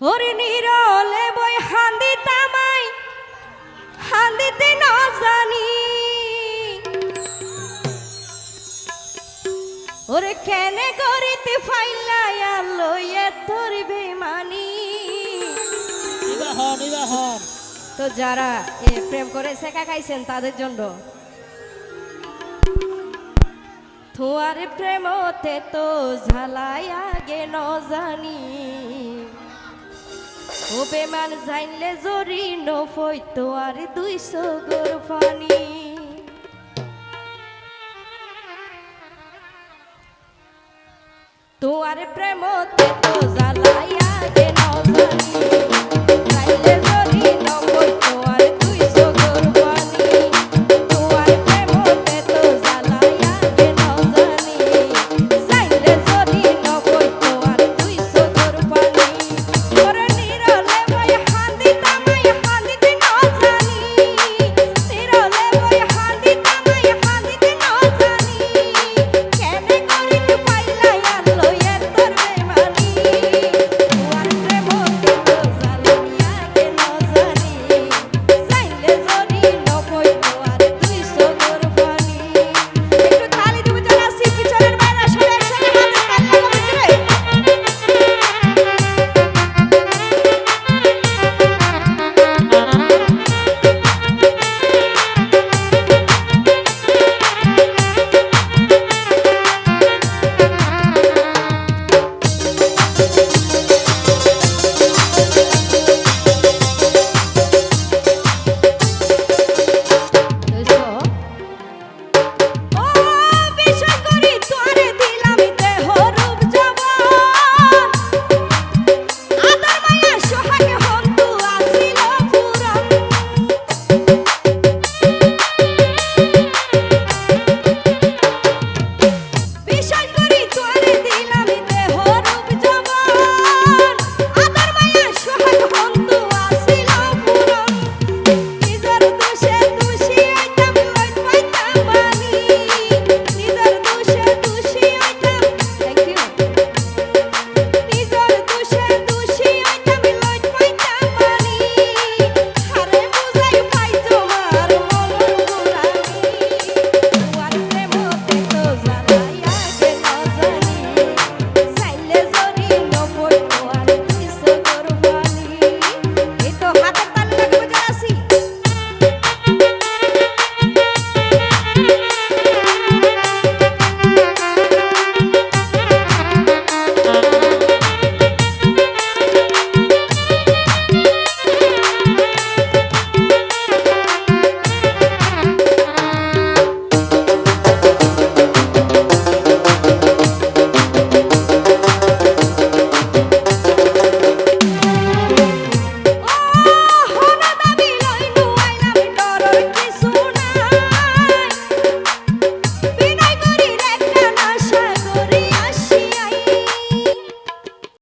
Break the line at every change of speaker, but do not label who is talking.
হরি নিরলে বই হান্দি তামাই হান্দিতে না জানি ওরে কেনে করিতে ফাইলাইয়া লইয়ে তোর বেমানি। তো যারা প্রেম করে শেখা খাইছেন তাদের জন্য তোমার প্রেমতে তো ঝালাই আগে ন জানি ও বেমান জানলে জরি নফই তো আর 200 গোর পানি। তোমার প্রেমতে তো ঝালাই আগে ন জানি জানলে জরি নফই তো আর 200 গোর পানি। তোমার প্রেমতে তো ঝালাই আগে ন জানি জানলে জরি নফই তো আর 200 গোর পানি। ওরে নিরলে বই হান্দি তামাই হান্দিতে না জানি নিরলে বই হান্দি তামাই হান্দিতে না জানি কেনে করিতে পাইলাইয়া লইয়া তোর বেমানি। তোমার প্রেমতে তো ঝালাইয়া গে ন জানি জানলে জরি নফই তো আর 200 গোর পানি। একটু তালি দিব যারা আসি পিছনের বাইরে সবাই একসাথে হাতের তালি লাগাবে রে।